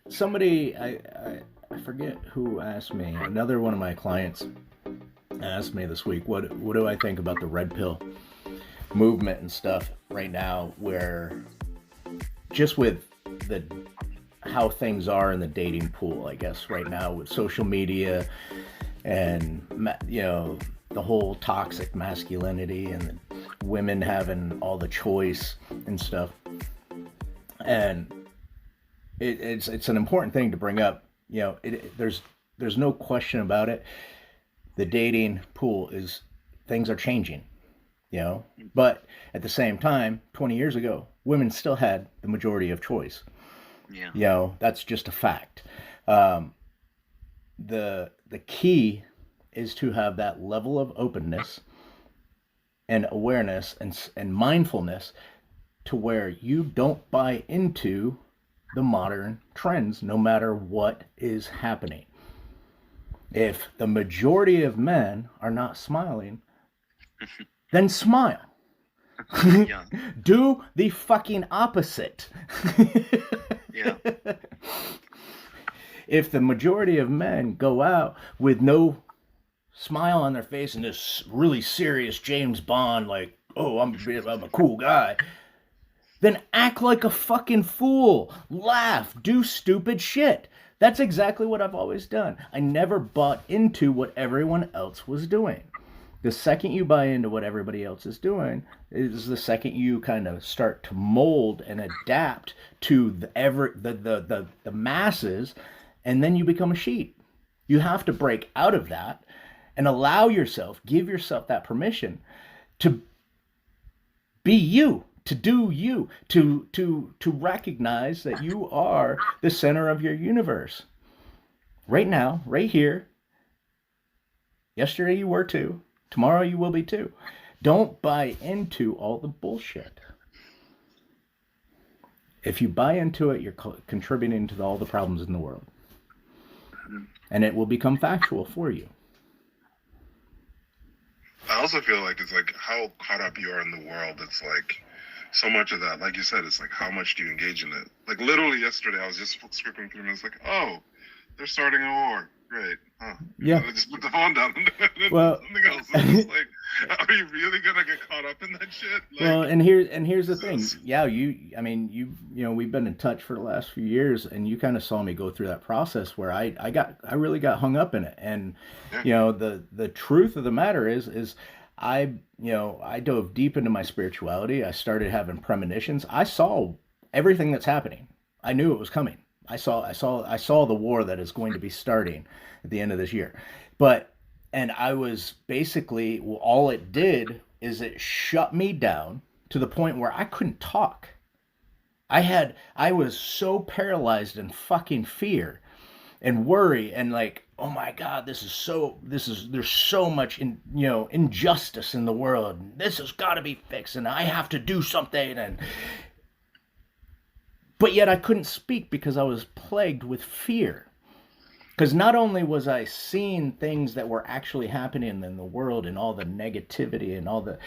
Somebody, I forget who asked me. Another one of my clients asked me this week, what do I think about the red pill movement and stuff right now? Where just with the how things are in the dating pool, I guess right now with social media and the whole toxic masculinity and the women having all the choice and stuff, and it's an important thing to bring up. There's no question about it. The dating pool is things are changing, but at the same time, 20 years ago, women still had the majority of choice. Yeah. That's just a fact. Um, the key is to have that level of openness and awareness and mindfulness to where you don't buy into the modern trends no matter what is happening. If the majority of men are not smiling, then smile. Yeah. Do the fucking opposite. Yeah. If the majority of men go out with no smile on their face and this really serious James Bond, like, oh, I'm a cool guy, then act like a fucking fool. Laugh. Do stupid shit. That's exactly what I've always done. I never bought into what everyone else was doing. The second you buy into what everybody else is doing is the second you kind of start to mold and adapt to the masses, and then you become a sheep. You have to break out of that and allow yourself, give yourself that permission to be you, to do you, to recognize that you are the center of your universe. Right now, right here. Yesterday you were too. Tomorrow you will be too. Don't buy into all the bullshit. If you buy into it, you're contributing to all the problems in the world. And it will become factual for you. I also feel like it's like how caught up you are in the world. It's like so much of that, like you said, it's like how much do you engage in it? Like literally yesterday, I was just skipping through and it's like, oh, they're starting a war. Great. Huh. Yeah. I just put the phone down and well, something else. It's like, are you really gonna get caught up in that shit? Like, well, and here's the thing. Yeah, we've been in touch for the last few years, and you kind of saw me go through that process where I really got hung up in it. And yeah. the truth of the matter is I dove deep into my spirituality. I started having premonitions. I saw everything that's happening. I knew it was coming. I saw the war that is going to be starting at the end of this year. And I was basically, well, all it did is it shut me down to the point where I couldn't talk. I was so paralyzed in fucking fear and worry and like, oh my god, there's so much injustice in the world. This has got to be fixed and I have to do something. And but yet I couldn't speak because I was plagued with fear. Because not only was I seeing things that were actually happening in the world and all the negativity and all the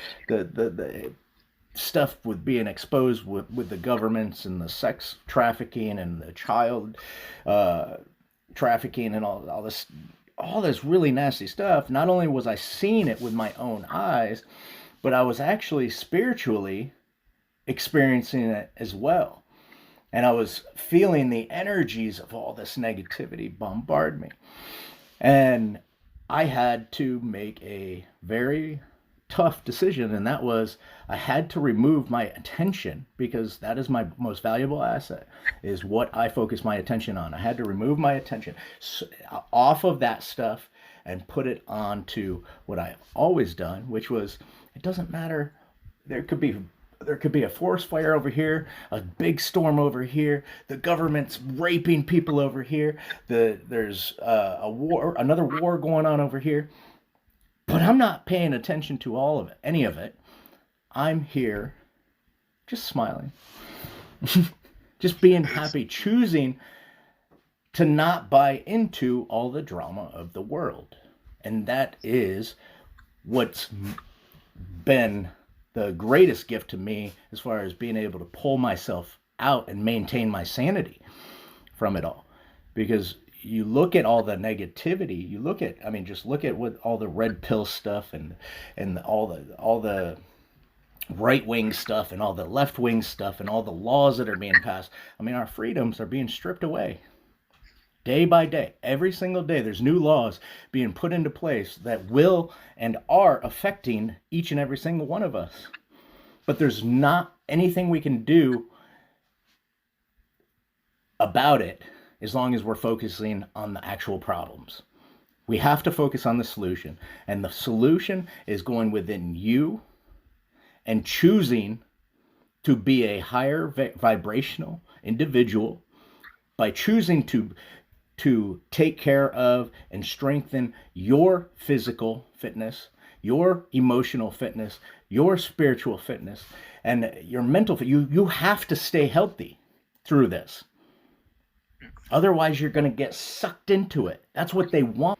stuff with being exposed with the governments and the sex trafficking and the child uh, trafficking and all this really nasty stuff. Not only was I seeing it with my own eyes, but I was actually spiritually experiencing it as well. And I was feeling the energies of all this negativity bombard me. And I had to make a very tough decision, and that was I had to remove my attention because that is my most valuable asset, is what I focus my attention on. I had to remove my attention off of that stuff and put it onto what I've always done, which was it doesn't matter. There could be a forest fire over here, a big storm over here, the government's raping people over here, there's a war, another war going on over here. But I'm not paying attention to all of it, any of it. I'm here just smiling, just being It's happy, choosing to not buy into all the drama of the world. And that is what's been the greatest gift to me as far as being able to pull myself out and maintain my sanity. from it all. Because you look at all the negativity, you look at, I mean, just look at what all the red pill stuff and all the right wing stuff and all the left wing stuff and all the laws that are being passed. I mean, our freedoms are being stripped away day by day. Every single day, there's new laws being put into place that will and are affecting each and every single one of us. But there's not anything we can do about it as long as we're focusing on the actual problems. We have to focus on the solution. And the solution is going within you and choosing to be a higher vibrational individual by choosing to take care of and strengthen your physical fitness, your emotional fitness, your spiritual fitness, and your mental fitness. You have to stay healthy through this. Otherwise, you're going to get sucked into it. That's what they want.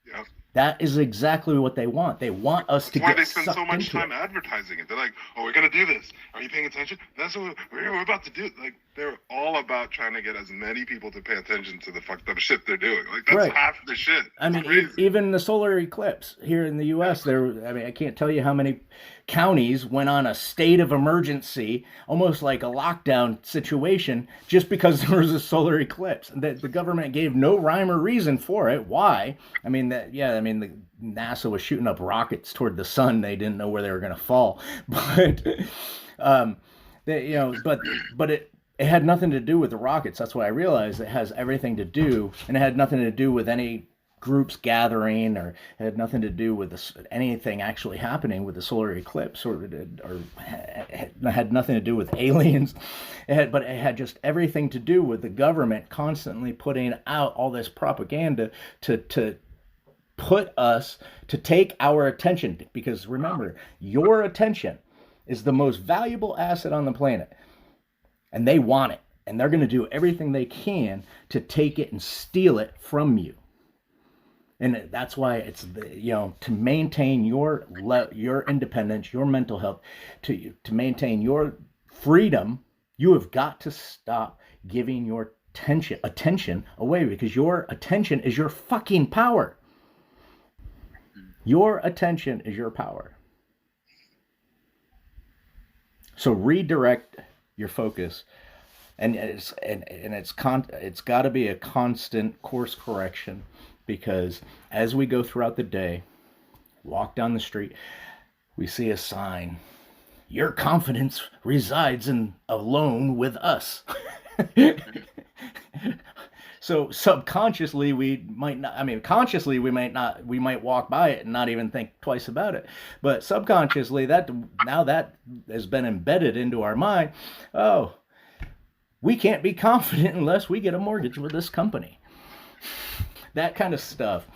Yeah. That is exactly what they want. They want us to That's why get they spend sucked so much into time it. advertising it. They're like, "Oh, we're gonna do this. Are you paying attention? That's what we're about to do." Like, they're all about trying to get as many people to pay attention to the fucked up shit they're doing. Like, that's Right. half the shit. I mean, Crazy. even the solar eclipse here in the U.S., I can't tell you how many counties went on a state of emergency, almost like a lockdown situation, just because there was a solar eclipse. The government gave no rhyme or reason for it. Why? I mean, the NASA was shooting up rockets toward the sun. They didn't know where they were going to fall, but it had nothing to do with the rockets. That's what I realized. It has everything to do, and it had nothing to do with any groups gathering, or it had nothing to do with anything actually happening with the solar eclipse, or it had nothing to do with aliens. But it had just everything to do with the government constantly putting out all this propaganda to put us, to take our attention. Because remember, your attention is the most valuable asset on the planet. And they want it. And they're going to do everything they can to take it and steal it from you. And that's why it's, to maintain your independence, your mental health, to maintain your freedom, you have got to stop giving your attention away, because your attention is your fucking power. Your attention is your power. So redirect your focus, and it's got to be a constant course correction, because as we go throughout the day, walk down the street, we see a sign: your confidence resides in alone with us. So subconsciously we might not, consciously we might walk by it and not even think twice about it. But subconsciously, that has been embedded into our mind. Oh, we can't be confident unless we get a mortgage with this company. That kind of stuff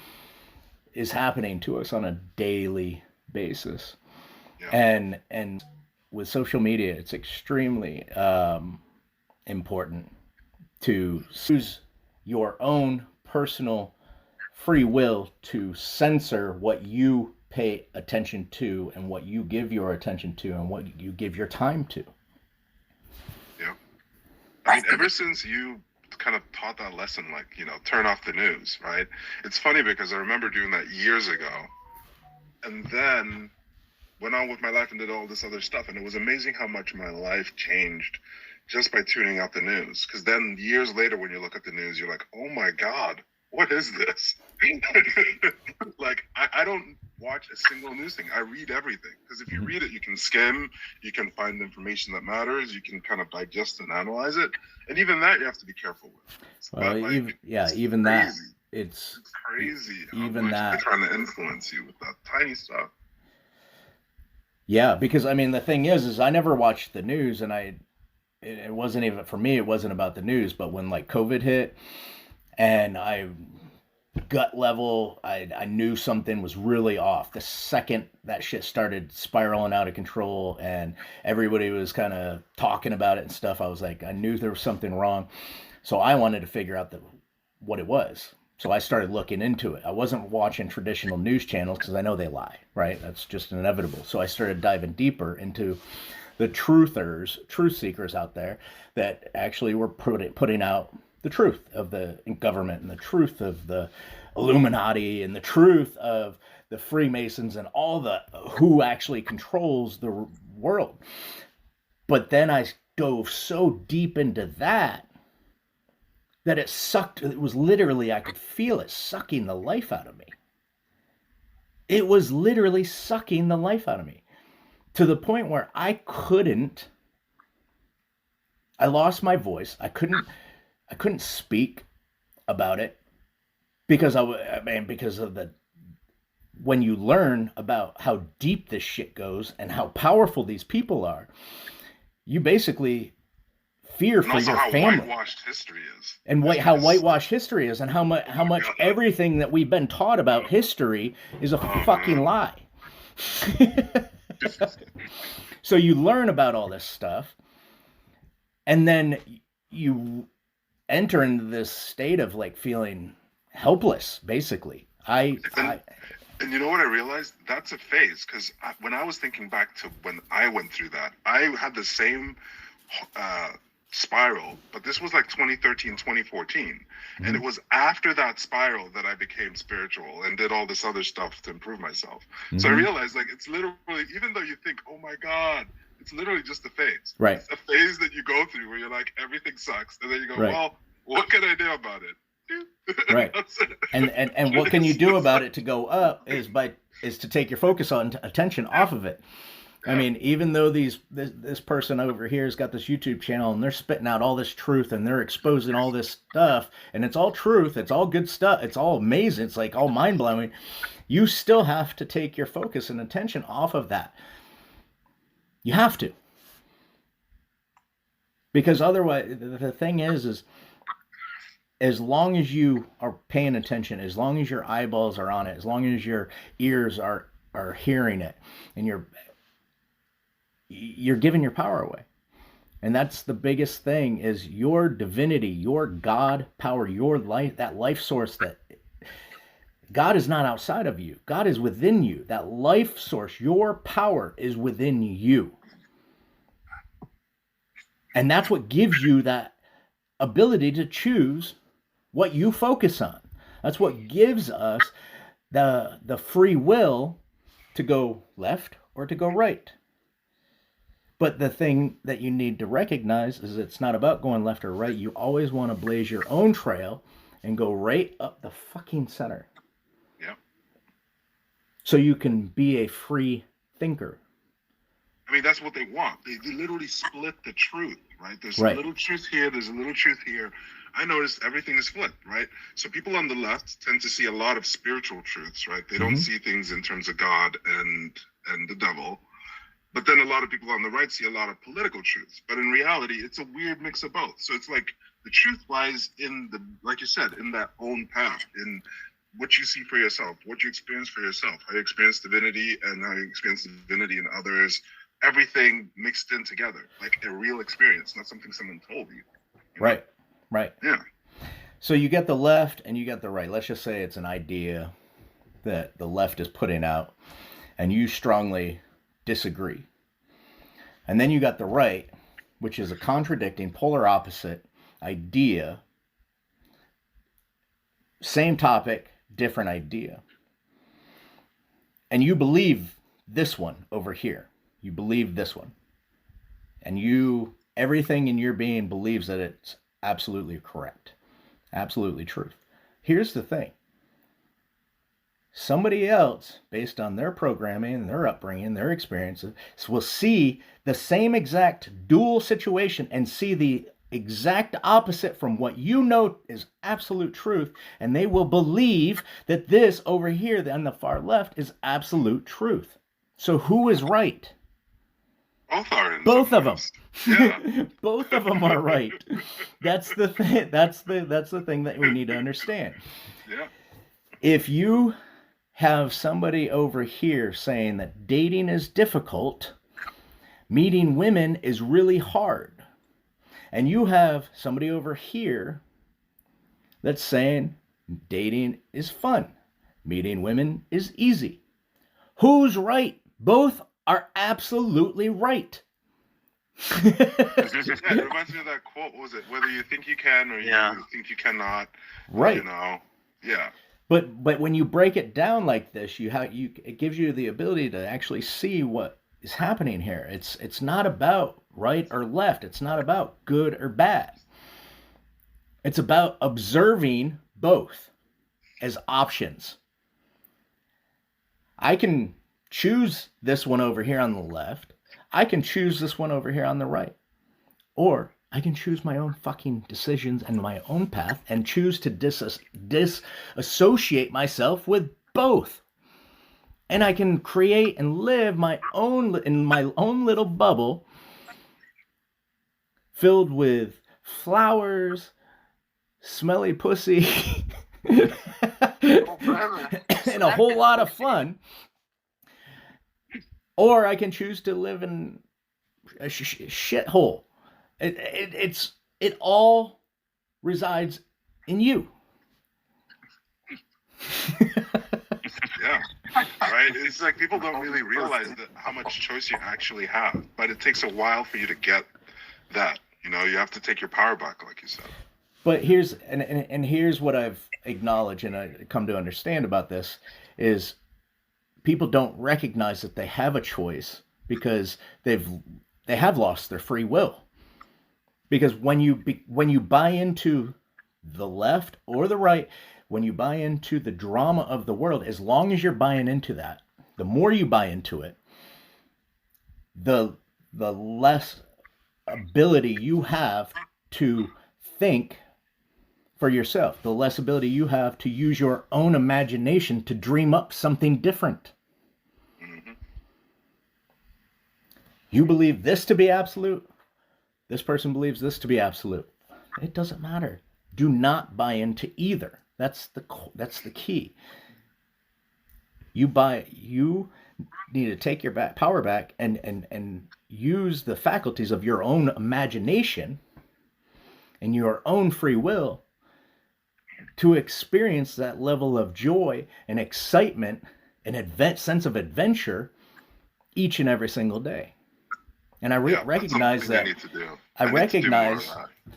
is happening to us on a daily basis. Yeah. And with social media, it's extremely important to use your own personal free will to censor what you pay attention to, and what you give your attention to, and what you give your time to. Yeah. I mean, ever since you kind of taught that lesson, like, turn off the news, right? It's funny because I remember doing that years ago, and then went on with my life and did all this other stuff. And it was amazing how much my life changed just by tuning out the news. Because then years later, when you look at the news, you're like, oh my God, what is this? Like, I don't watch a single news thing. I read everything. Because if you read it, you can skim, you can find information that matters, you can kind of digest and analyze it. And even that you have to be careful with. Well, but, like, even that, it's crazy even how much that, they're trying to influence you with that tiny stuff. Yeah, because the thing is I never watched the news, and it wasn't even, for me, it wasn't about the news. But when like COVID hit, and gut level, I knew something was really off. The second that shit started spiraling out of control and everybody was kind of talking about it and stuff, I was like, I knew there was something wrong. So I wanted to figure out what it was. So I started looking into it. I wasn't watching traditional news channels because I know they lie, right? That's just inevitable. So I started diving deeper into the truth seekers out there that actually were putting out the truth of the government and the truth of the Illuminati and the truth of the Freemasons and all the who actually controls the world. But then I dove so deep into that it sucked. It was literally, I could feel it sucking the life out of me. It was literally sucking the life out of me to the point where I lost my voice. I couldn't speak about it because because of when you learn about how deep this shit goes and how powerful these people are, you basically fear for your family. How whitewashed history is. And how whitewashed history is, and how much everything that we've been taught about history is a fucking lie. So you learn about all this stuff, and then you enter into this state of like feeling helpless, basically. And you know what I realized? That's a phase, because when I was thinking back to when I went through that, I had the same spiral, but this was like 2013, 2014. Mm-hmm. And it was after that spiral that I became spiritual and did all this other stuff to improve myself. Mm-hmm. So I realized, like, it's literally, even though you think, oh my God, it's literally just a phase. Right. It's a phase that you go through where you're like, everything sucks. And then you go, right. Well, what can I do about it? Right. and what can you do about it to go up is to take your focus on attention off of it. I mean, even though this person over here has got this YouTube channel and they're spitting out all this truth and they're exposing all this stuff, and it's all truth, it's all good stuff, it's all amazing, it's like all mind-blowing, you still have to take your focus and attention off of that. You have to. Because otherwise, the thing is as long as you are paying attention, as long as your eyeballs are on it, as long as your ears are hearing it, and you're giving your power away. And that's the biggest thing, is your divinity, your God power, your life, that life source. That God is not outside of you. God is within you. That life source, your power is within you. And that's what gives you that ability to choose what you focus on. That's what gives us the free will to go left or to go right. But the thing that you need to recognize is it's not about going left or right. You always want to blaze your own trail and go right up the fucking center. Yeah. So you can be a free thinker. I mean, that's what they want. They literally split the truth, right? There's right. a little truth here. There's a little truth here. I noticed everything is flipped, right? So people on the left tend to see a lot of spiritual truths, right? They don't see things in terms of God and the devil. But then a lot of people on the right see a lot of political truths. But in reality, it's a weird mix of both. So it's like the truth lies in like you said, in that own path, in what you see for yourself, what you experience for yourself, how you experience divinity and how you experience divinity in others, everything mixed in together, like a real experience, not something someone told you. Right, right. Yeah. So you get the left and you get the right. Let's just say it's an idea that the left is putting out and you strongly disagree. And then you got the right, which is a contradicting, polar opposite idea. Same topic, different idea. And you believe this one over here. You believe this one. And everything in your being believes that it's absolutely correct. Absolutely truth. Here's the thing. Somebody else, based on their programming, their upbringing, their experiences, will see the same exact dual situation and see the exact opposite from what you know is absolute truth, and they will believe that this over here on the far left is absolute truth. So who is right? Both are. Both of them. Yeah. Both of them are right. That's the thing. That's the thing that we need to understand. Yeah. If you have somebody over here saying that dating is difficult, meeting women is really hard, and you have somebody over here that's saying dating is fun, meeting women is easy, who's right? Both are absolutely right. Yeah, it reminds me of that quote. What was it? Whether you think you can or Yeah. you think you cannot. Right. You know. Yeah. But when you break it down like this, it gives you the ability to actually see what is happening here. It's not about right or left. It's not about good or bad. It's about observing both as options. I can choose this one over here on the left. I can choose this one over here on the right. Or I can choose my own fucking decisions and my own path and choose to disassociate myself with both. And I can create and live in my own little bubble filled with flowers, smelly pussy, and a whole lot of fun. Or I can choose to live in a shithole. It all resides in you. Yeah. Right? It's like people don't really realize that how much choice you actually have. But it takes a while for you to get that. You know, you have to take your power back, like you said. But here's what I've acknowledged and I come to understand about this is people don't recognize that they have a choice because they have lost their free will. Because when you buy into the left or the right, when you buy into the drama of the world, as long as you're buying into that, the more you buy into it, the less ability you have to think for yourself, the less ability you have to use your own imagination to dream up something different. Mm-hmm. You believe this to be absolute. This person believes this to be absolute. It doesn't matter. Do not buy into either. That's the key. You need to take your power back and use the faculties of your own imagination and your own free will to experience that level of joy and excitement and sense of adventure each and every single day. And I recognize that. I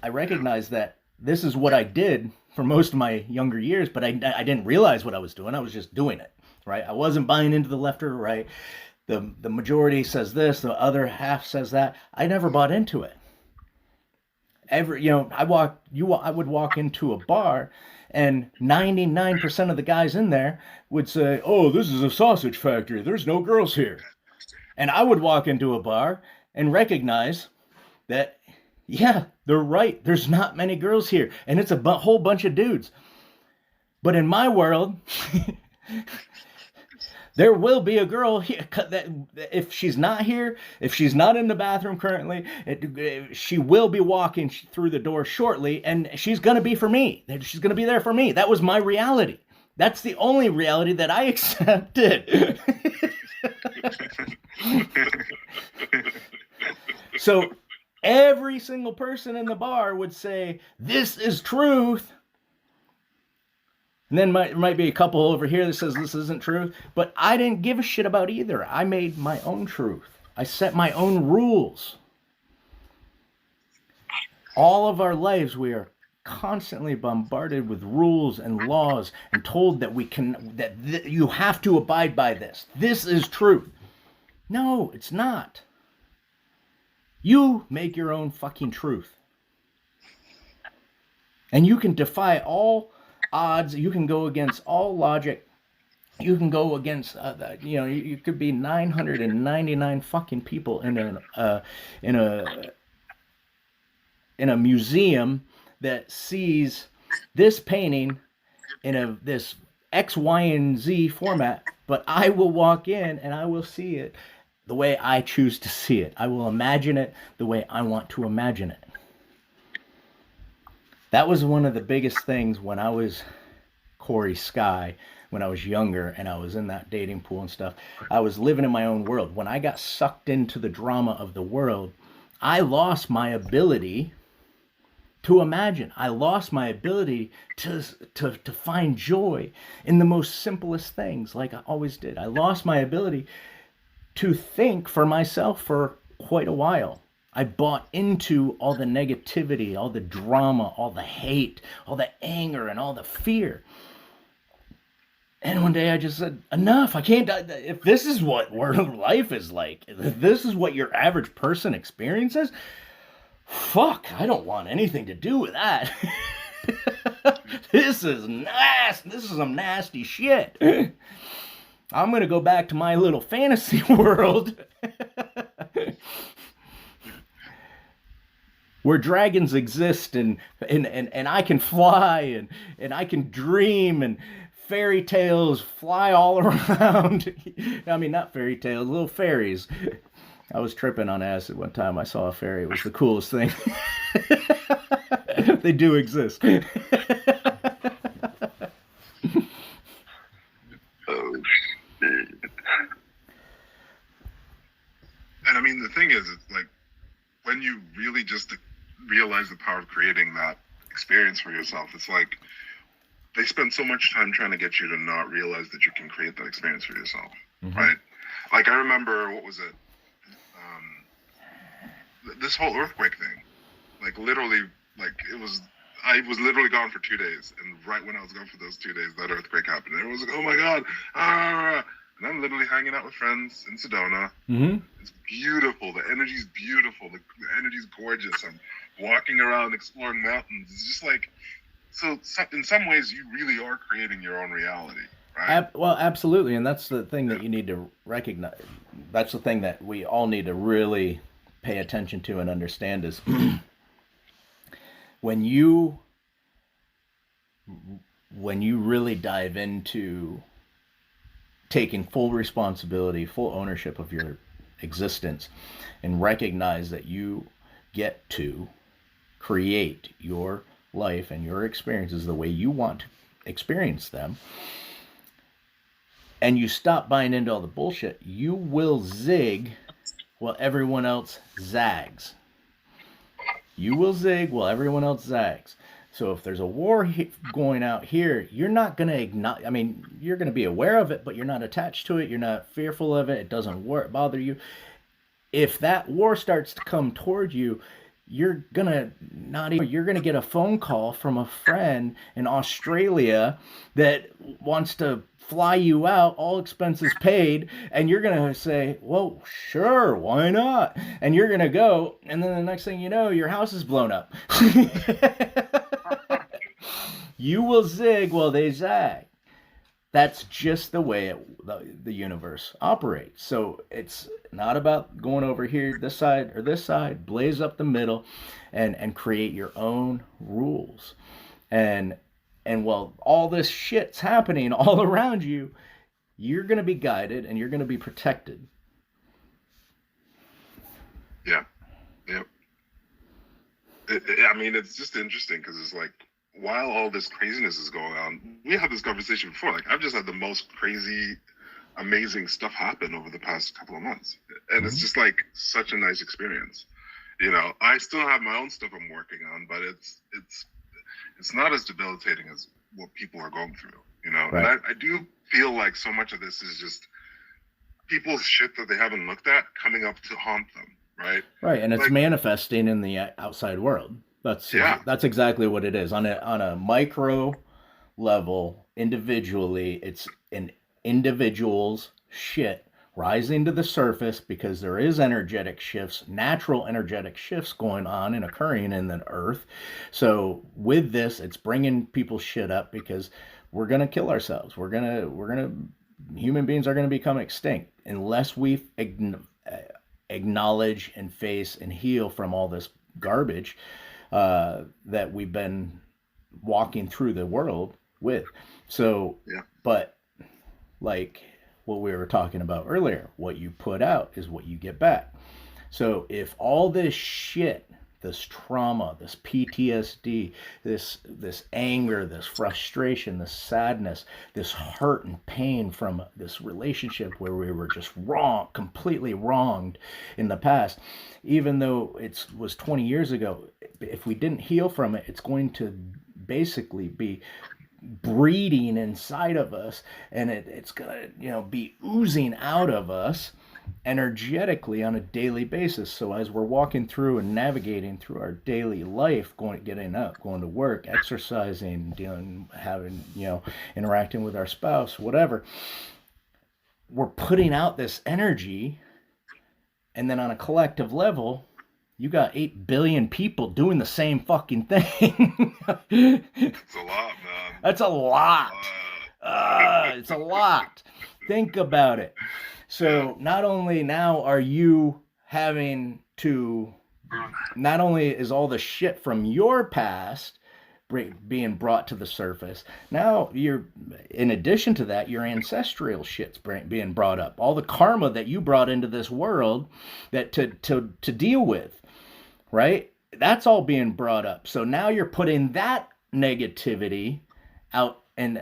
recognize that this is what I did for most of my younger years, but I didn't realize what I was doing. I was just doing it, right? I wasn't buying into the left or right. The majority says this, the other half says that. I never bought into it. I would walk into a bar and 99% of the guys in there would say, "Oh, this is a sausage factory. There's no girls here." And I would walk into a bar and recognize that, yeah, they're right. There's not many girls here. And it's a whole bunch of dudes. But in my world, there will be a girl here that if she's not here, if she's not in the bathroom currently, she will be walking through the door shortly, and she's going to be for me. She's going to be there for me. That was my reality. That's the only reality that I accepted. So every single person in the bar would say, "This is truth." And then might be a couple over here that says this isn't truth. But I didn't give a shit about either. I made my own truth. I set my own rules. All of our lives, we are constantly bombarded with rules and laws and told that you have to abide by this. This is truth. No, it's not. You make your own fucking truth. And you can defy all odds. You can go against all logic. You can go against, you could be 999 fucking people in a museum that sees this painting in this X, Y, and Z format, but I will walk in and I will see it the way I choose to see it. I will imagine it the way I want to imagine it. That was one of the biggest things when I was Corey Sky, when I was younger and I was in that dating pool and stuff. I was living in my own world. When I got sucked into the drama of the world, I lost my ability to imagine. I lost my ability to find joy in the most simplest things, like I always did. I lost my ability to think for myself for quite a while. I bought into all the negativity, all the drama, all the hate, all the anger, and all the fear. And one day I just said, enough. I can't. If this is what life is like, if this is what your average person experiences, fuck, I don't want anything to do with that. This is nasty. This is some nasty shit. I'm going to go back to my little fantasy world where dragons exist and I can fly and I can dream and fairy tales fly all around. I mean, not fairy tales, little fairies. I was tripping on acid one time. I saw a fairy. It was the coolest thing. They do exist. Oh, shit. And I mean, the thing is, it's like when you really just realize the power of creating that experience for yourself, it's like they spend so much time trying to get you to not realize that you can create that experience for yourself, right? Like I remember, what was it? This whole earthquake thing, like literally, like I was literally gone for 2 days, and right when I was gone for those 2 days, that earthquake happened. And everyone was like, "Oh my god!" And I'm literally hanging out with friends in Sedona. It's beautiful. The energy's beautiful. The energy's gorgeous. I'm walking around, exploring mountains. It's just like, so in some ways, you really are creating your own reality, right? Well, absolutely, and that's the thing that you need to recognize. That's the thing that we all need to really pay attention to and understand is when you really dive into taking full responsibility, full ownership of your existence, and recognize that you get to create your life and your experiences the way you want to experience them, and you stop buying into all the bullshit, you will zig while everyone else zags. You will zig while everyone else zags. So if there's a war going out here, you're not going to acknowledge, I mean, you're going to be aware of it, but you're not attached to it. You're not fearful of it. It doesn't bother you. If that war starts to come toward you, you're going to get a phone call from a friend in Australia that wants to fly you out, all expenses paid, and you're going to say, well, sure, why not? And you're going to go, and then the next thing you know, your house is blown up. You will zig while they zag. That's just the way the universe operates. So it's not about going over here, this side or this side, blaze up the middle and create your own rules. And while all this shit's happening all around you, you're going to be guided and you're going to be protected. Yeah. Yep. I mean, it's just interesting because it's like, while all this craziness is going on, we had this conversation before. Like, I've just had the most crazy, amazing stuff happen over the past couple of months. And it's just like such a nice experience. You know, I still have my own stuff I'm working on, but it's not as debilitating as what people are going through, you know? Right. And I do feel like so much of this is just people's shit that they haven't looked at coming up to haunt them, right? Right, and it's like, manifesting in the outside world. That's exactly what it is. On a micro level, individually, it's an individual's shit rising to the surface because there is energetic shifts, natural energetic shifts going on and occurring in the earth. So with this, it's bringing people's shit up because we're going to kill ourselves. Human beings are going to become extinct unless we acknowledge and face and heal from all this garbage that we've been walking through the world with. So, but like what we were talking about earlier, what you put out is what you get back. So if all this shit, this trauma, this PTSD, this anger, this frustration, this sadness, this hurt and pain from this relationship where we were just completely wronged in the past, even though it was 20 years ago, if we didn't heal from it, it's going to basically be breeding inside of us, and it's gonna be oozing out of us energetically on a daily basis. So as we're walking through and navigating through our daily life, getting up, going to work, exercising, dealing, having, interacting with our spouse, whatever, we're putting out this energy. And then on a collective level, you got 8 billion people doing the same fucking thing. It's a lot, man. That's a lot. It's a lot. Think about it. So not only now are you having to, not only is all the shit from your past being brought to the surface, now you're, in addition to that, your ancestral shit's being brought up. All the karma that you brought into this world that to deal with, right? That's all being brought up. So now you're putting that negativity out and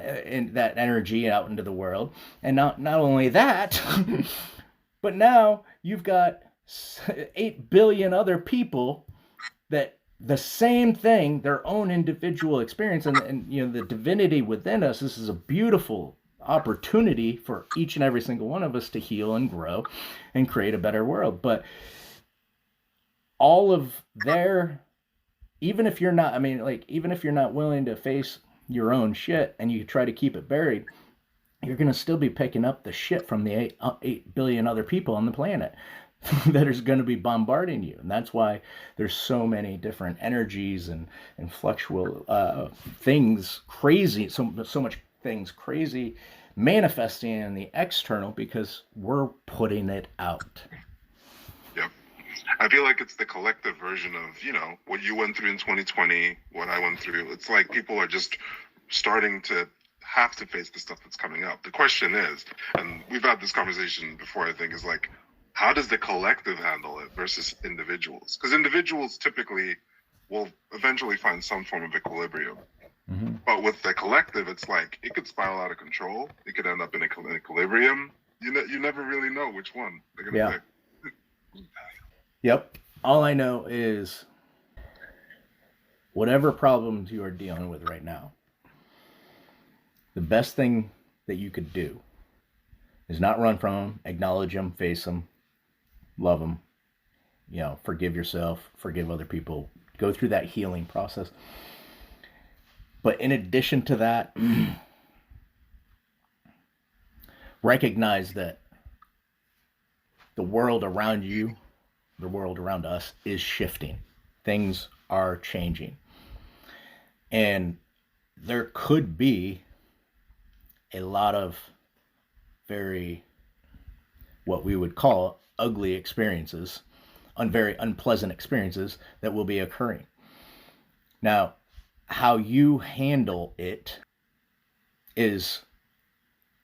that energy out into the world. And not only that, but now you've got 8 billion other people that the same thing, their own individual experience, and the divinity within us. This is a beautiful opportunity for each and every single one of us to heal and grow and create a better world. But all of even if you're not, even if you're not willing to face your own shit and you try to keep it buried, you're going to still be picking up the shit from the 8 billion other people on the planet that is going to be bombarding you. And that's why there's so many different energies and fluctual things, crazy, so much things crazy manifesting in the external because we're putting it out. Yep. I feel like it's the collective version of, what you went through in 2020, what I went through. It's like people are just starting to have to face the stuff that's coming up. The question is, and we've had this conversation before, I think, is like, how does the collective handle it versus individuals? Because individuals typically will eventually find some form of equilibrium. Mm-hmm. But with the collective, it's like it could spiral out of control. It could end up in an equilibrium. You never really know which one they're going to pick. Yep. All I know is whatever problems you are dealing with right now, the best thing that you could do is not run from them, acknowledge them, face them, love them, forgive yourself, forgive other people, go through that healing process. But in addition to that, recognize that the world around you, the world around us is shifting. Things are changing. And there could be a lot of very, what we would call ugly experiences, very unpleasant experiences that will be occurring. Now, how you handle it is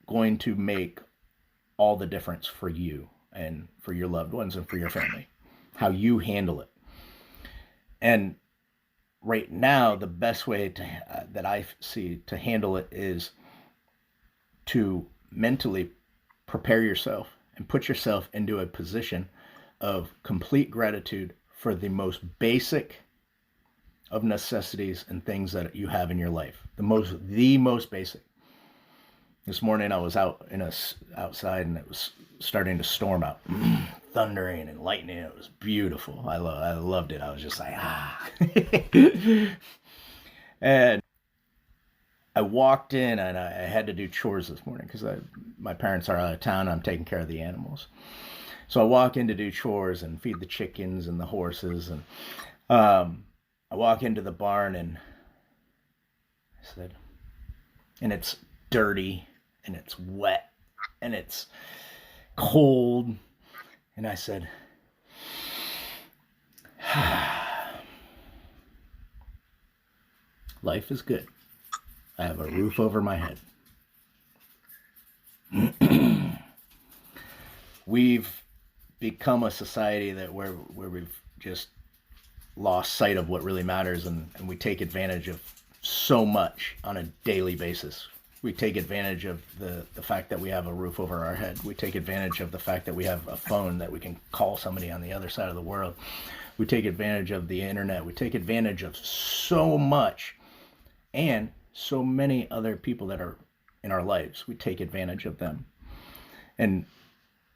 going to make all the difference for you and for your loved ones and for your family. How you handle it. And right now, the best way that I see to handle it is to mentally prepare yourself and put yourself into a position of complete gratitude for the most basic of necessities and things that you have in your life. The most basic. This morning I was outside and it was starting to storm out, thundering and lightning. It was beautiful. I loved it. I was just like, And I walked in and I had to do chores this morning because my parents are out of town. I'm taking care of the animals. So I walk in to do chores and feed the chickens and the horses. And I walk into the barn and I said, and it's dirty and it's wet and it's cold. And I said, life is good. I have a roof over my head. We've become a society where we've just lost sight of what really matters, and we take advantage of so much on a daily basis. We take advantage of the fact that we have a roof over our head. We take advantage of the fact that we have a phone that we can call somebody on the other side of the world. We take advantage of the internet. We take advantage of so much, and so many other people that are in our lives. We take advantage of them. And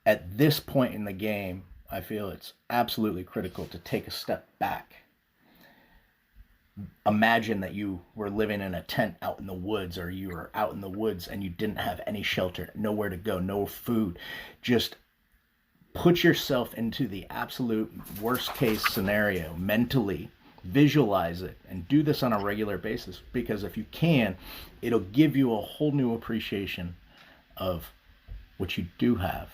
at this point in the game, I feel it's absolutely critical to take a step back. Imagine that you were living in a tent out in the woods, or you were out in the woods and you didn't have any shelter, nowhere to go, no food. Just put yourself into the absolute worst case scenario mentally. Visualize it and do this on a regular basis, because if you can, it'll give you a whole new appreciation of what you do have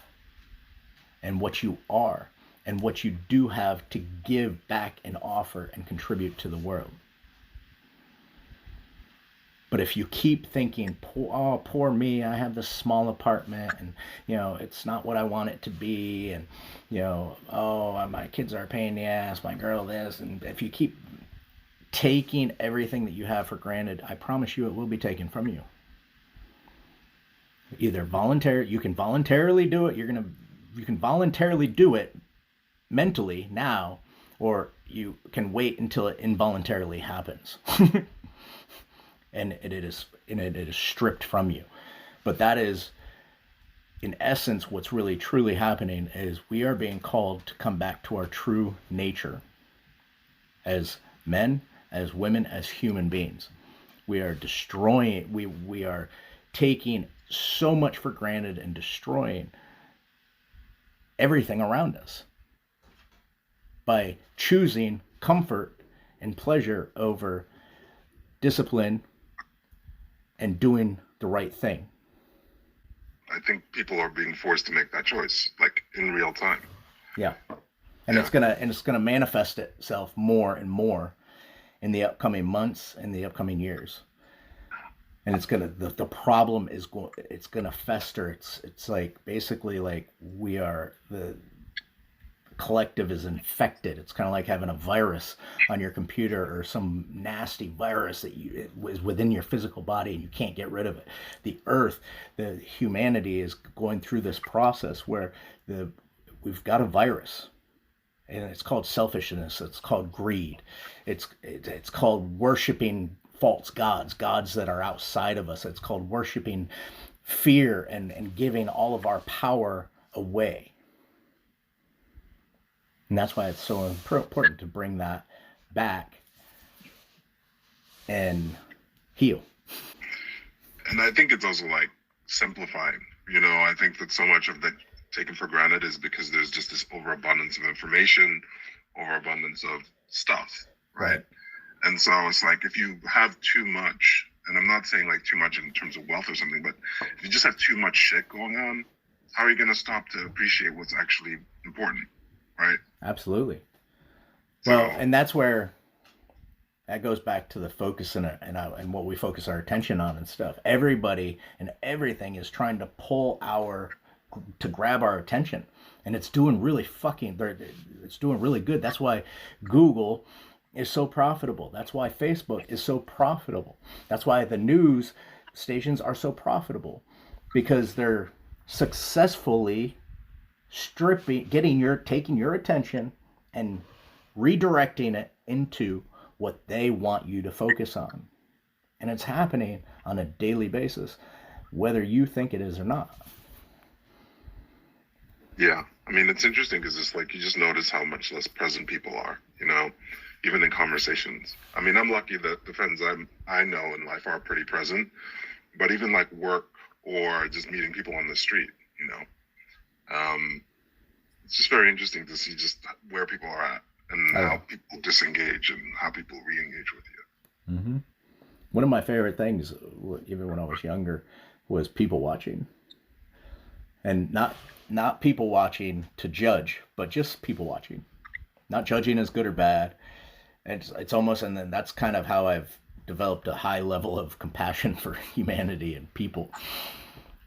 and what you are and what you do have to give back and offer and contribute to the world. But if you keep thinking, poor me, I have this small apartment and, it's not what I want it to be. And, oh, my kids are a pain in the ass, my girl this. And if you keep taking everything that you have for granted, I promise you it will be taken from you. Either you can voluntarily do it. You can voluntarily do it mentally now, or you can wait until it involuntarily happens. And it is stripped from you. But that is, in essence, what's really truly happening is we are being called to come back to our true nature as men, as women, as human beings. We are destroying, we are taking so much for granted and destroying everything around us by choosing comfort and pleasure over discipline and doing the right thing. I think people are being forced to make that choice, like in real time. Yeah. And it's gonna manifest itself more and more in the upcoming months and the upcoming years. And the problem is it's gonna fester. It's like basically like the collective is infected. It's kind of like having a virus on your computer, or some nasty virus that is within your physical body and you can't get rid of it. The earth, the humanity is going through this process where we've got a virus, and it's called selfishness. It's called greed. It's called worshiping false gods that are outside of us. It's called worshiping fear and giving all of our power away. And that's why it's so important to bring that back and heal. And I think it's also like simplifying. I think that so much of that taken for granted is because there's just this overabundance of information, overabundance of stuff, right? And so it's like, if you have too much, and I'm not saying like too much in terms of wealth or something, but if you just have too much shit going on, how are you going to stop to appreciate what's actually important? Right. Absolutely. Well, and that's where that goes back to the focus and what we focus our attention on and stuff. Everybody and everything is trying to to grab our attention, and it's doing really good. That's why Google is so profitable. That's why Facebook is so profitable. That's why the news stations are so profitable, because they're successfully taking your attention and redirecting it into what they want you to focus on. And it's happening on a daily basis, whether you think it is or not. Yeah. I mean, it's interesting because it's like you just notice how much less present people are, even in conversations. I mean, I'm lucky that the friends I know in life are pretty present, but even like work or just meeting people on the street, it's just very interesting to see just where people are at and how people disengage and how people re-engage with you. Mm-hmm. One of my favorite things, even when I was younger, was people watching. And not people watching to judge, but just people watching. Not judging as good or bad. It's almost, and then that's kind of how I've developed a high level of compassion for humanity and people.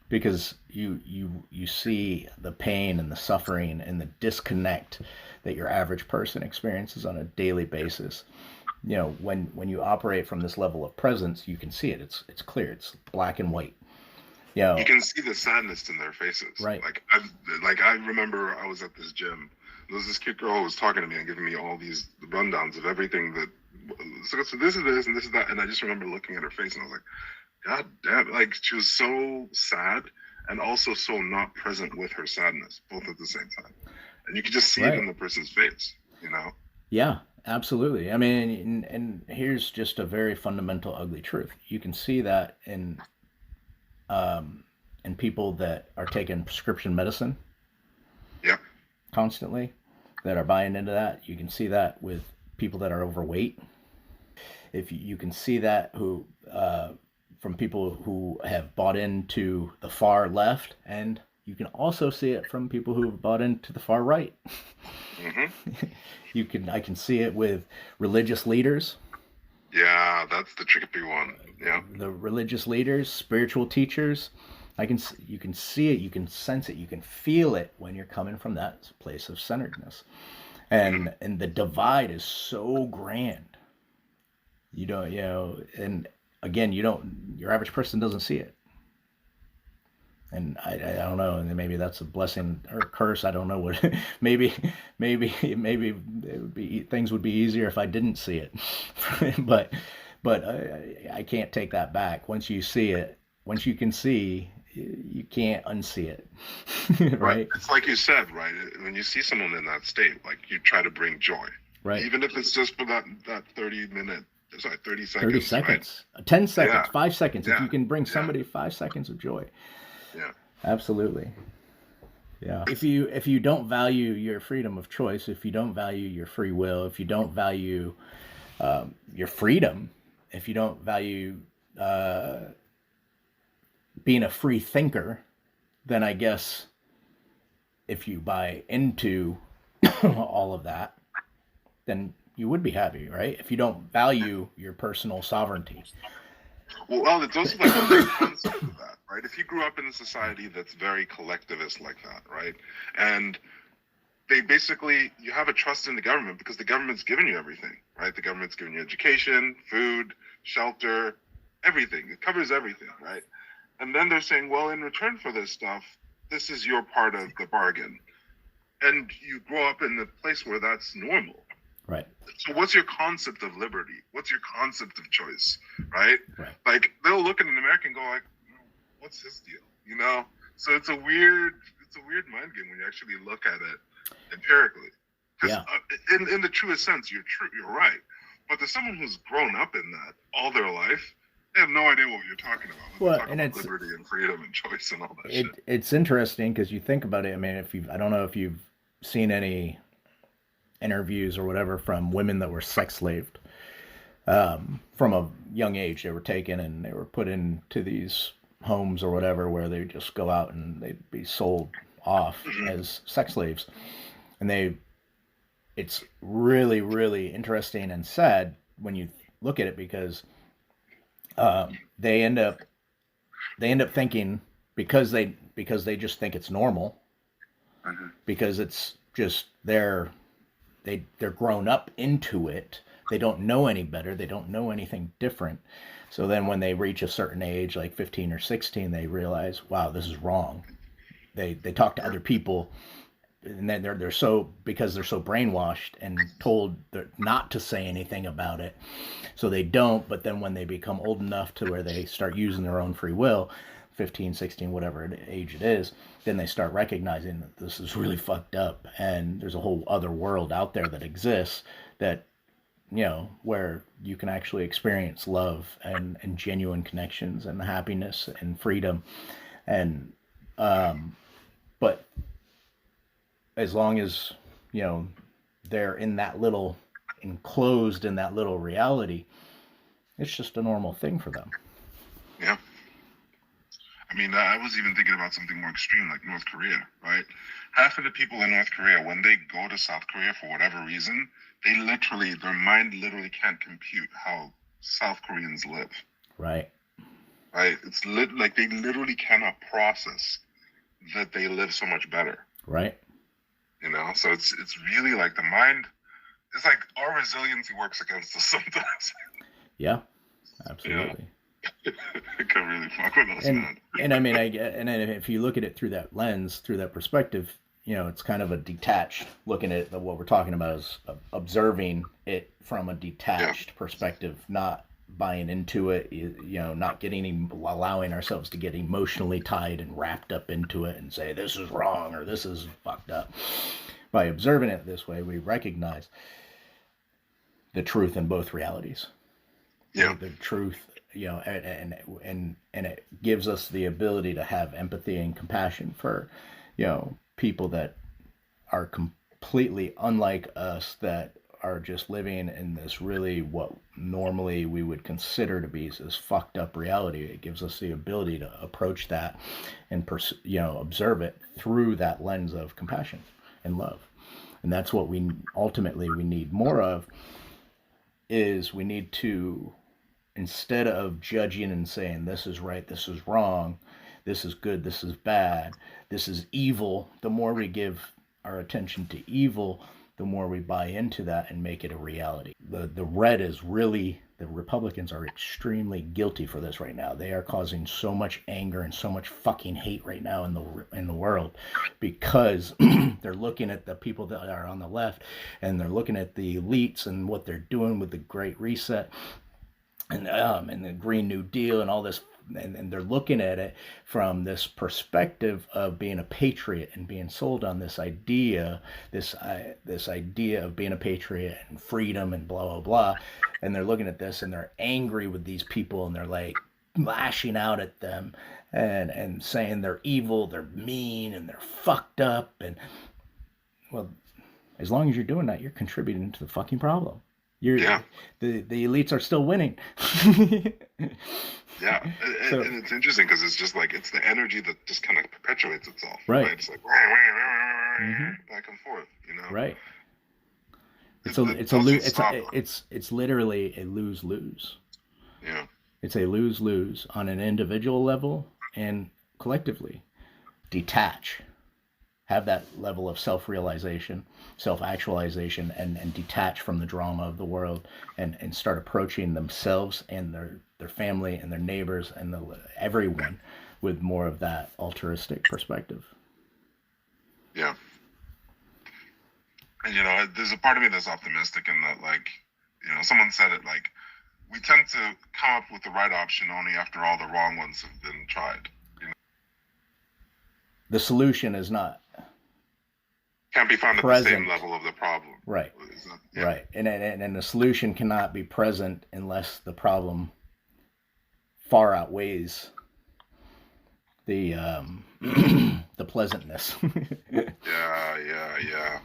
Because you see the pain and the suffering and the disconnect that your average person experiences on a daily basis. When you operate from this level of presence, you can see it. It's clear. It's black and white. You can see the sadness in their faces. Right. I remember I was at this gym. There was this cute girl who was talking to me and giving me all these rundowns of everything that. So this is this and this is that, and I just remember looking at her face and I was like, God damn! Like, she was so sad, and also so not present with her sadness, both at the same time. And you can just see it Right. in the person's face, you know? Yeah, absolutely. I mean, and here's just a very fundamental, ugly truth. You can see that in people that are taking prescription medicine Yeah. constantly, that are buying into that. You can see that with people that are overweight. If you can see that from people who have bought into the far left, and you can also see it from people who have bought into the far right. Mm-hmm. I can see it with religious leaders. Yeah, that's the tricky one. Yeah. The religious leaders, spiritual teachers. You can see it, you can sense it, you can feel it when you're coming from that place of centeredness. Mm-hmm. And the divide is so grand. And again, your average person doesn't see it. And I don't know, and maybe that's a blessing or a curse. I don't know what. maybe it would be, things would be easier if I didn't see it. but I can't take that back. Once you see it, once you can see, you can't unsee it. Right? It's like you said, right? When you see someone in that state, like you try to bring joy. Right. Even if it's just for that 30 seconds. 30 seconds. Right? 10 seconds, Yeah. 5 seconds. Yeah. If you can bring somebody 5 seconds of joy. Yeah. Absolutely. Yeah. If you don't value your freedom of choice, if you don't value your free will, if you don't value your freedom, if you don't value being a free thinker, then I guess if you buy into all of that, then you would be happy, right? If you don't value your personal sovereignty. Well, it's also like the concept of that, right? If you grew up in a society that's very collectivist like that, right? And you have a trust in the government because the government's giving you everything, right? The government's giving you education, food, shelter, everything. It covers everything, right? And then they're saying, well, in return for this stuff, this is your part of the bargain. And you grow up in a place where that's normal. Right. So what's your concept of liberty? What's your concept of choice, right? Like, they'll look at an American and go like, what's his deal, you know? So it's a weird mind game when you actually look at it empirically. Because in the truest sense, you're right. But there's someone who's grown up in that all their life, they have no idea what you're talking about. Well, and about it's liberty and freedom and choice and all that shit. It's interesting because you think about it. I mean, I don't know if you've seen any interviews or whatever from women that were sex slaved from a young age. They were taken and they were put into these homes or whatever where they just go out and they'd be sold off as sex slaves. And it's really, really interesting and sad when you look at it because they end up thinking because they just think it's normal because it's just they're grown up into it. They don't know any better. They don't know anything different. So then when they reach a certain age, like 15 or 16, they realize, wow, this is wrong. They talk to other people and then they're so brainwashed and told not to say anything about it. So they don't, but then when they become old enough to where they start using their own free will, 15, 16, whatever age it is, then they start recognizing that this is really fucked up and there's a whole other world out there that exists that, where you can actually experience love and genuine connections and happiness and freedom. And, but as long as, they're in that little, enclosed in that little reality, it's just a normal thing for them. Yeah. I mean, I was even thinking about something more extreme, like North Korea, right? Half of the people in North Korea, when they go to South Korea for whatever reason, their mind literally can't compute how South Koreans live. Right. Right? It's like they literally cannot process that they live so much better. Right. So it's really like the mind, it's like our resiliency works against us sometimes. Yeah, absolutely. It can really fuck with us, man. And I mean, and if you look at it through that lens, through that perspective, it's kind of a detached looking at what we're talking about is observing it from a detached perspective, not buying into it, not allowing ourselves to get emotionally tied and wrapped up into it and say this is wrong or this is fucked up. By observing it this way, we recognize the truth in both realities. Yeah. The truth, and it gives us the ability to have empathy and compassion for, people that are completely unlike us, that are just living in this really what normally we would consider to be this fucked up reality. It gives us the ability to approach that and observe it through that lens of compassion and love. And that's what we need more of. Is we need to, instead of judging and saying this is right, this is wrong, this is good, this is bad, this is evil, the more we give our attention to evil, the more we buy into that and make it a reality. The red is really, the Republicans are extremely guilty for this right now. They are causing so much anger and so much fucking hate right now in the world, because they're looking at the people that are on the left, and they're looking at the elites and what they're doing with the Great Reset and the Green New Deal and all this. And they're looking at it from this perspective of being a patriot and being sold on this idea of being a patriot and freedom and blah, blah, blah. And they're looking at this and they're angry with these people, and they're like lashing out at them and saying they're evil, they're mean, and they're fucked up. And, well, as long as you're doing that, you're contributing to the fucking problem. The elites are still winning. Yeah, and it's interesting because it's just like, it's the energy that just kind of perpetuates itself. Right. It's like back and forth, Right. It's literally a lose-lose. Yeah. It's a lose-lose on an individual level and collectively. Detach. Have that level of self-realization, self-actualization, and detach from the drama of the world, and start approaching themselves and their family and their neighbors and everyone with more of that altruistic perspective. Yeah. And, there's a part of me that's optimistic in that, like, someone said it, like, we tend to come up with the right option only after all the wrong ones have been tried. The solution is not can't be found present. At the same level of the problem. Right. Right. And the solution cannot be present unless the problem far outweighs the the pleasantness. Yeah.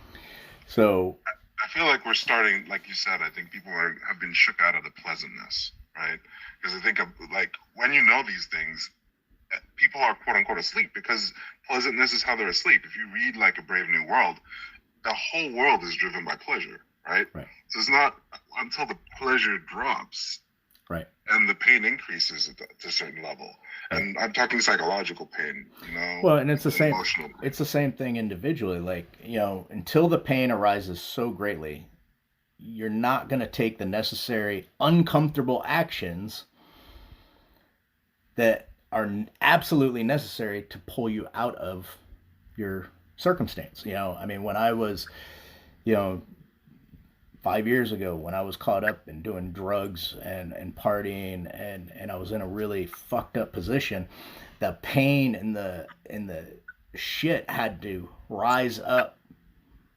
So I feel like we're starting, like you said, I think people have been shook out of the pleasantness, right? Because I think like when these things, people are quote unquote asleep, because pleasantness is how they're asleep. If you read like A Brave New World, the whole world is driven by pleasure, right? So it's not until the pleasure drops, right, and the pain increases to a certain level. And I'm talking psychological pain, Well, and it's the same. Emotional pain. It's the same thing individually. Like, until the pain arises so greatly, you're not going to take the necessary uncomfortable actions that are absolutely necessary to pull you out of your circumstance. When I was, 5 years ago, when I was caught up in doing drugs and partying, and I was in a really fucked up position, the pain and the shit had to rise up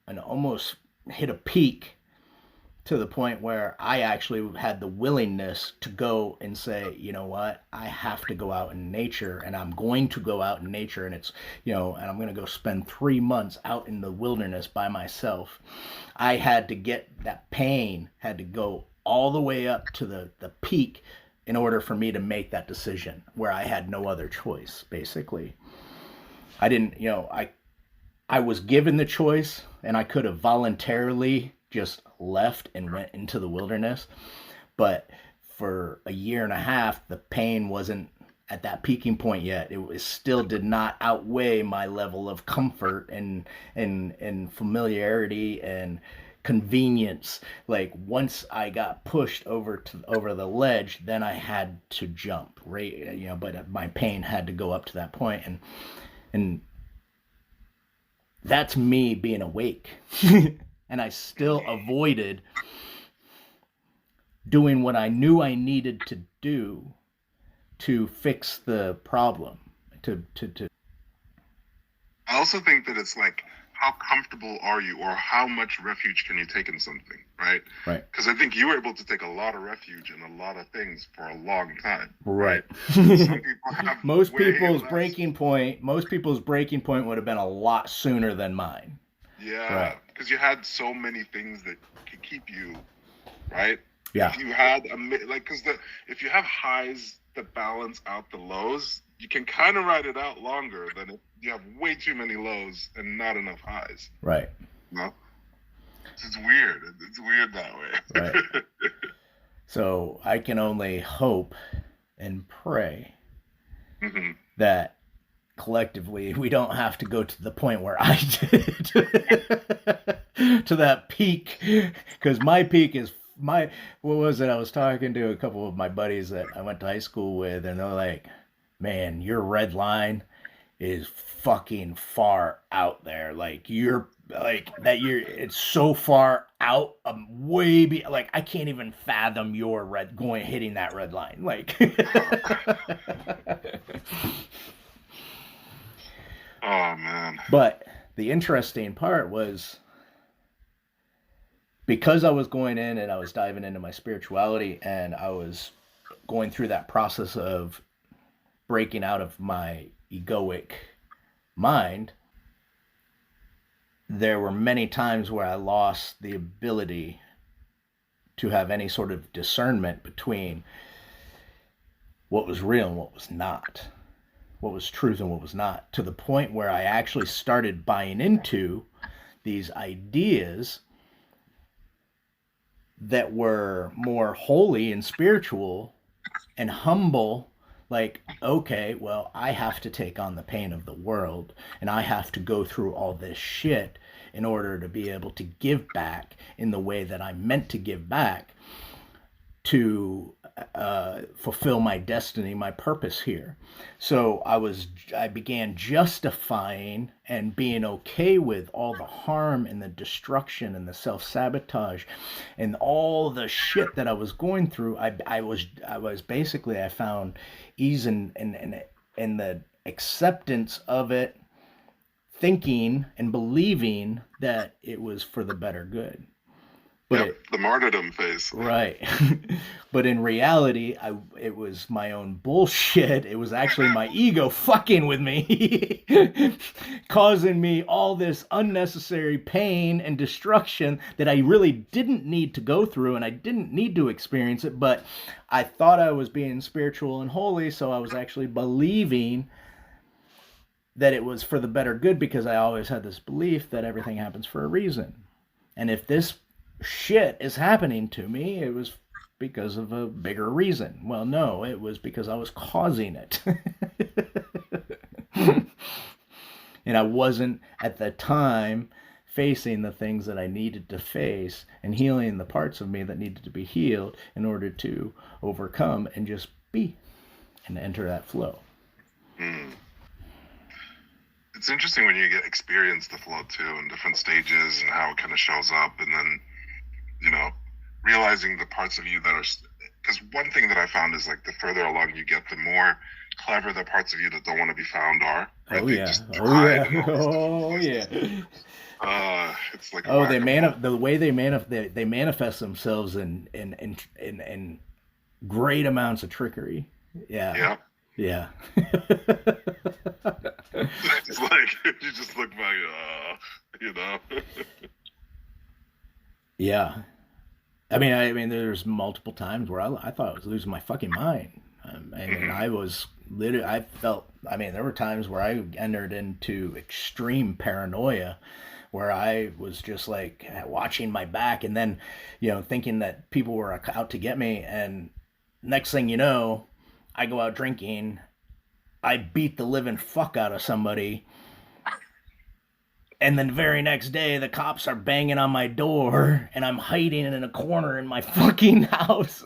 and almost hit a peak, to the point where I actually had the willingness to go and say, you know what, I have to go out in nature, and I'm going to go out in nature, and it's, and I'm going to go spend 3 months out in the wilderness by myself. I had to get that pain, had to go all the way up to the peak in order for me to make that decision, where I had no other choice, basically. I didn't, I was given the choice, and I could have voluntarily just left and went into the wilderness, but for a year and a half, the pain wasn't at that peaking point yet. It still did not outweigh my level of comfort and familiarity and convenience. Like, once I got pushed over the ledge, then I had to jump, right? But my pain had to go up to that point, and that's me being awake. And I still avoided doing what I knew I needed to do to fix the problem. To I also think that it's like, how comfortable are you, or how much refuge can you take in something, right? Right. Because I think you were able to take a lot of refuge in a lot of things for a long time. Right. Some people have most way people's less. breaking point would have been a lot sooner than mine. Yeah, Right. because you had so many things that could keep you, right? Yeah. If you had if you have highs that balance out the lows, you can kind of ride it out longer than if you have way too many lows and not enough highs. Right. No, it's weird. It's weird that way. Right. So I can only hope and pray Mm-hmm. that collectively we don't have to go to the point where I did to that peak, because my peak is what was it? I was talking to a couple of my buddies that I went to high school with, and they're like, man, your red line is fucking far out there. Like it's so far out, like I can't even fathom your hitting that red line. Like Oh man. But the interesting part was, because I was going in and I was diving into my spirituality, and I was going through that process of breaking out of my egoic mind, there were many times where I lost the ability to have any sort of discernment between what was real and what was not, what was truth and what was not, to the point where I actually started buying into these ideas that were more holy and spiritual and humble. Like, okay, well, I have to take on the pain of the world, and I have to go through all this shit in order to be able to give back in the way that I'm meant to give back, to fulfill my destiny, my purpose here. So I began justifying and being okay with all the harm and the destruction and the self-sabotage and all the shit that I was going through. I found ease in the acceptance of it, thinking and believing that it was for the better good. But the martyrdom phase. Right. But in reality, it was my own bullshit. It was actually my ego fucking with me, causing me all this unnecessary pain and destruction that I really didn't need to go through, and I didn't need to experience it, but I thought I was being spiritual and holy, so I was actually believing that it was for the better good, because I always had this belief that everything happens for a reason. And if this shit is happening to me, it was because of a bigger reason. Well, no, it was because I was causing it. And I wasn't at the time facing the things that I needed to face and healing the parts of me that needed to be healed in order to overcome and just be and enter that flow. It's interesting when you experience the flow too, in different stages and how it kind of shows up, and then realizing the parts of you that are, because one thing that I found is, like, the further along you get, the more clever the parts of you that don't want to be found are. Right? Oh yeah, It's like the way they manifest themselves in great amounts of trickery. Yeah. It's like you just look back, Yeah. I mean, there's multiple times where I thought I was losing my fucking mind. I was literally, there were times where I entered into extreme paranoia, where I was just like watching my back, and then, thinking that people were out to get me. And next thing you know, I go out drinking, I beat the living fuck out of somebody, and then the very next day, the cops are banging on my door, and I'm hiding in a corner in my fucking house,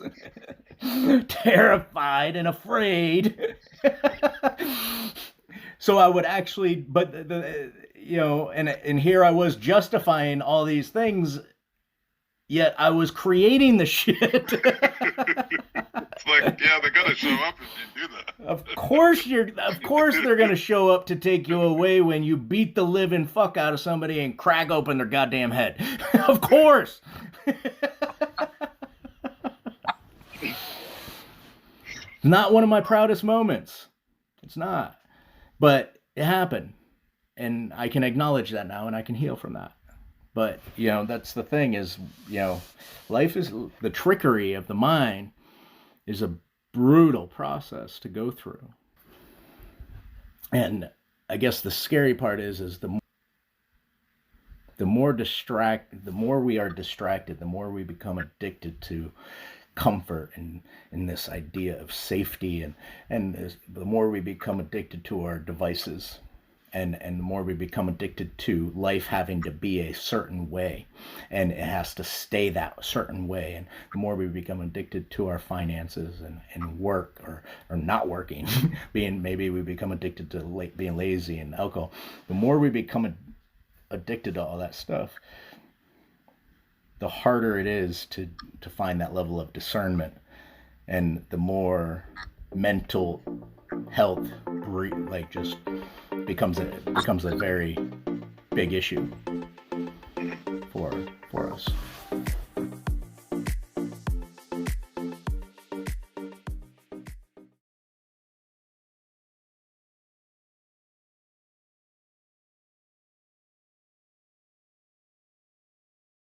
terrified and afraid. So I would actually, and here I was justifying all these things yet I was creating the shit. It's like, yeah, they're gonna show up if you do that. Of course they're gonna show up to take you away when you beat the living fuck out of somebody and crack open their goddamn head. Of course. Not one of my proudest moments. It's not. But it happened. And I can acknowledge that now and I can heal from that. But, that's the thing is, life is the trickery of the mind is a brutal process to go through. And I guess the scary part is the more we are distracted, the more we become addicted to comfort and this idea of safety, and the more we become addicted to our devices, and the more we become addicted to life having to be a certain way, and it has to stay that certain way, and the more we become addicted to our finances and work or not working, maybe we become addicted to being lazy and alcohol. The more we become addicted to all that stuff, the harder it is to find that level of discernment, and the more mental health just becomes a very big issue.